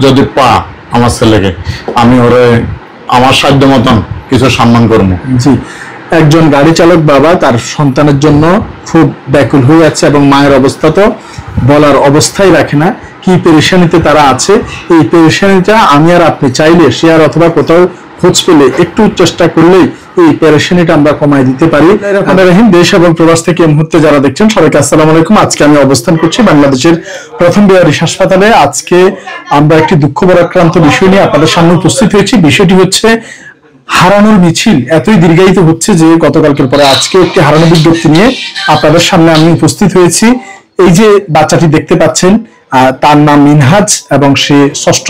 যদি পা আমার ছেলেকে, আমি ওরে আমার সাধ্য মতন কিছু সম্মান করবো। জি, একজন গাড়ি চালক বাবা তার সন্তানের জন্য খুব ব্যাকুল হয়ে আছে এবং মায়ের অবস্থা তো বলার অবস্থায় রাখে না, কি পেরেশানিতে তারা আছে। এই পেরেশানিটা আমি আর আপনি চাইলে শেয়ার অথবা কোথাও খোঁজ পেলে একটু চেষ্টা করলেই এই পেরেশানিটা আমরা কমায় দিতে পারি। রহিম, দেশ এবং প্রবাস থেকে এই মুহূর্তে যারা দেখছেন সবাইকে আসসালামু আলাইকুম। আজকে আমি অবস্থান করছি বাংলাদেশের প্রথম বেয়ারিশ হাসপাতালে। আজকে আমরা একটি দুঃখ ভারাক্রান্ত বিষয় নিয়ে আপনাদের সামনে উপস্থিত হয়েছি। বিষয়টি হচ্ছে হারানোর মিছিল এতই দীর্ঘায়িত হচ্ছে যে গতকালকের পরে আজকে একটি হারানো বিজ্ঞপ্তি নিয়ে আপনাদের সামনে আমি উপস্থিত হয়েছি। এই যে বাচ্চাটি দেখতে পাচ্ছেন, তার নাম মিনহাজ এবং সে ষষ্ঠ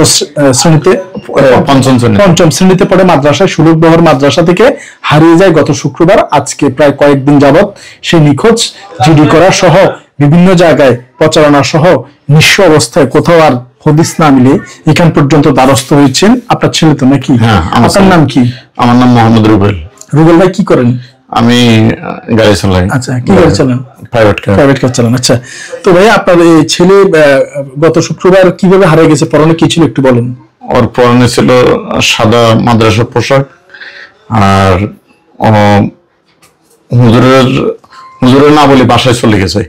শ্রেণীতে পঞ্চম শ্রেণীতে পড়ে মাদ্রাসায় সুলুকবহর মাদ্রাসা থেকে হারিয়ে যায় গত শুক্রবার। আজকে প্রায় কয়েকদিন যাবৎ সে নিখোঁজ, জিডি করা সহ বিভিন্ন জায়গায় প্রচারণা সহ নিঃস্ব অবস্থায় কোথাও আর হদিস না মিলে এখান পর্যন্ত দ্বারস্থ হয়েছেন। আপনার ছেলে তো নাকি? আপনার নাম কি? আমার নাম মোহাম্মদ রুবেল। রুবেল ভাই, কি করেন? আমি গাড়ি চালাই। আচ্ছা, কি গাড়ি চালান? প্রাইভেট কার চালান। আচ্ছা, তো ভাই আপনার এই ছেলে গত শুক্রবার কিভাবে হারিয়ে গেছে? পরনে কি ছিল একটু বলেন। ওর পরনে ছিল সাদা মাদ্রাসা পোশাক, আর হুজুরের না বলি বাসায় চলে গেছে।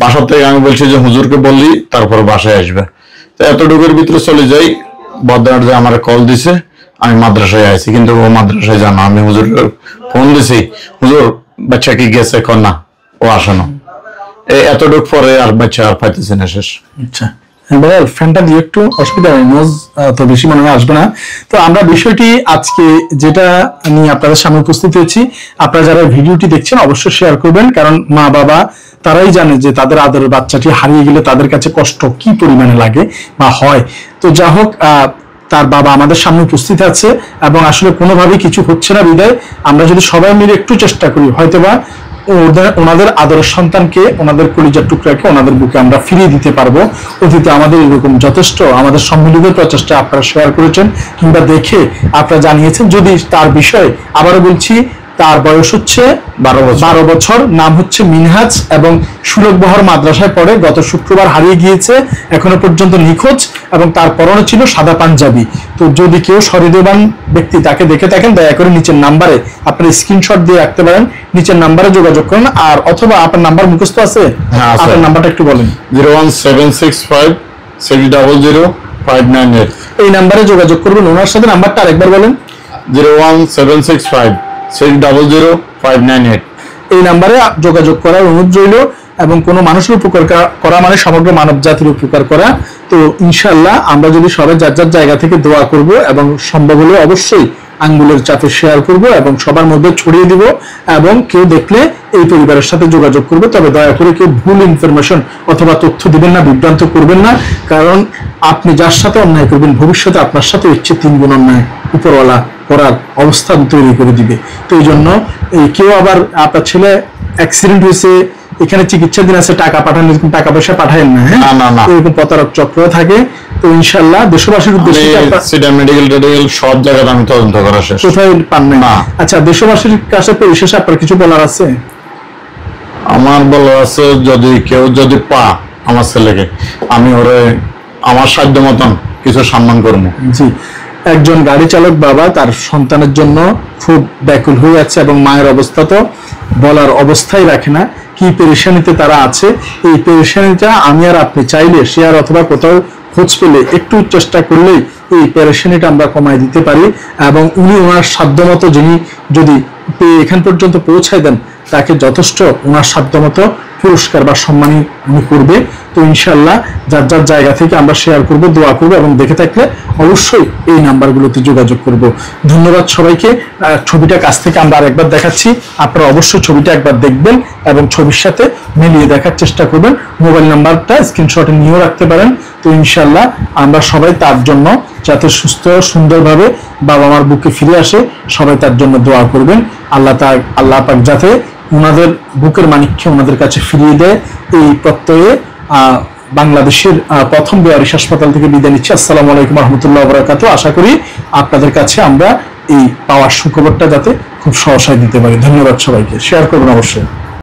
বাসা থেকে আমি বলছি যে হুজুরকে বললি তারপরে বাসায় আসবে। তো এতটুকুর ভিতরে চলে যাই, বদনার যে আমার কল দিছে, আমি মাদ্রাসায় আছি, কিন্তু ও মাদ্রাসায় জানা। আমি হুজুর ফোন দিছি, হুজুর বাচ্চা কি গেছে? এখন না, ও আসেন। এতটুক পরে আর বাচ্চা আর পাইতেছে না, শেষ। আচ্ছা ভাই, ফ্যানটা দিয়ে একটু অসুবিধা হয়, নোজ তো বেশি মনে হয় আসবে না। তো আমরা বিষয়টি আজকে যেটা নিয়ে আপনাদের সামনে উপস্থিত হয়েছি, আপনারা যারা ভিডিওটি দেখছেন অবশ্যই শেয়ার করবেন, কারণ মা বাবা তারাই জানে যে তাদের আদরের বাচ্চাটি হারিয়ে গেলে তাদের কাছে কষ্ট কি পরিমাণে লাগে বা হয়। তো যা হোক, তার বাবা আমাদের সামনে উপস্থিত আছে এবং আসলে কোনোভাবেই কিছু হচ্ছে না বিদায় আমরা যদি সবাই মিলে একটু চেষ্টা করি, হয়তোবা ওনাদের আদরের সন্তানকে, ওনাদের কলিজার টুকরাকে ওনাদের বুকে আমরা ফিরিয়ে দিতে পারবো। অতীতে আমাদের এরকম যথেষ্ট আমাদের সম্মিলিত প্রচেষ্টা আপনারা শেয়ার করেছেন কিংবা দেখে আপনারা জানিয়েছেন। যদি তার বিষয়ে আবারও বলছি, তার বয়স হচ্ছে 12 বছর, নাম হচ্ছে মিনহাজ এবং সুলুকবহর মাদ্রাসায় পড়ে। গত শুক্রবার হারিয়ে গিয়েছে, এখনো পর্যন্ত নিখোঁজ এবং তার পরনে ছিল সাদা পাঞ্জাবি। তো যদি কেউ সহৃদয়বান ব্যক্তি তাকে দেখে থাকেন, দয়া করে নিচের নাম্বারে আপনার স্ক্রিনশট দিয়ে রাখতে পারেন, নিচের নাম্বারে যোগাযোগ করুন। আর অথবা আপনার নাম্বার মুখস্থ আছে? আপনার নাম্বারটা একটু বলেন। 01765 এই নাম্বারে যোগাযোগ করবেন। ওনার সাথে নাম্বারটা আরেকবার বলেন। 01765 এই নাম্বারে যোগাযোগ করার অনুরোধ রইল। এবং কোনো মানুষের উপকার করা মানে সমগ্র মানব জাতির উপকার করা। তো ইনশাআল্লাহ আমরা যদি সবাই যার যার জায়গা থেকে দোয়া করব এবং সম্ভব হলে অবশ্যই আঙ্গুলের চাপে শেয়ার করব এবং সবার মধ্যে ছড়িয়ে দিব, এবং কেউ দেখলে এই পরিবারের সাথে যোগাযোগ করবে। তবে দয়া করে কেউ ভুল ইনফরমেশন অথবা তথ্য দিবেন না, বিভ্রান্ত করবেন না, কারণ আপনি যার সাথে অন্যায় করবেন ভবিষ্যতে আপনার সাথে ইচ্ছে 3 গুণ অন্যায় উপরওয়ালা করার অবস্থান তৈরি করে দিবে। তো এই জন্য কেউ আবার আপনার ছেলে অ্যাক্সিডেন্ট হয়েছে, এখানে চিকিৎসাধীন আছে, টাকা পাঠান, এরকম টাকা পয়সা পাঠায়েন না। হ্যাঁ, এরকম প্রতারক চক্র থাকে। তো ইনশাআল্লাহ দেশবাসীর উদ্দেশ্যে সব জায়গায় আমি তদন্ত করা শেষ, কোথায় পান না। আচ্ছা, দেশবাসীর কাছে পরিশেষে আপনার কিছু বলার আছে? আমার বলার আছে, যদি পা আমার ছেলেকে, আমি ওরে আমার সাধ্য মতন কিছু সম্মান করবো। জি, একজন গাড়ি চালক বাবা তার সন্তানের জন্য খুব ব্যাকুল হয়ে আছে এবং মায়ের অবস্থা তো বলার অবস্থায় রাখে না, কি পেরেশানিতে তারা আছে। এই পেরেশানিটা আমি আর আপনি চাইলে শেয়ার অথবা কোথাও খোঁজ পেলে একটু চেষ্টা করলেই এই পেরেশানিটা আমরা কমায় দিতে পারি। এবং উনি ওনার সাধ্যমতো যিনি যদি এখান পর্যন্ত পৌঁছায় দেন, তাকে যথেষ্ট ওনার সাধ্যমতো পুরস্কার বা সম্মানী উনি করবে। তো ইনশাআল্লাহ যার যার জায়গা থেকে আমরা শেয়ার করব, দোয়া করব, এবং দেখে থাকলে অবশ্যই এই নাম্বারগুলোতে যোগাযোগ করব। ধন্যবাদ সবাইকে। ছবিটা কাছ থেকে আমরা আরেকবার দেখাচ্ছি, আপনারা অবশ্যই ছবিটা একবার দেখবেন এবং ছবির সাথে মিলিয়ে দেখার চেষ্টা করবেন। মোবাইল নাম্বারটা স্ক্রিনশটে নিয়েও রাখতে পারেন। তো ইনশাআল্লাহ আমরা সবাই তার জন্য যাতে সুস্থ সুন্দরভাবে বাবা মার বুকে ফিরে আসে, সবাই তার জন্য দোয়া করবেন। আল্লাহ পাক যাতে ওনাদের বুকের মানিককে ওনাদের কাছে ফিরিয়ে দেয়, এই প্রত্যয়ে বাংলাদেশের প্রথম বেয়ারিশ হাসপাতাল থেকে বিদায় নিচ্ছি। আসসালামু আলাইকুম রহমতুল্লাহ বারাকাতুহু। আশা করি আপনাদের কাছে আমরা এই পাওয়ার সুখবরটা যাতে খুব সহসায় দিতে পারি। ধন্যবাদ সবাইকে, শেয়ার করবেন অবশ্যই।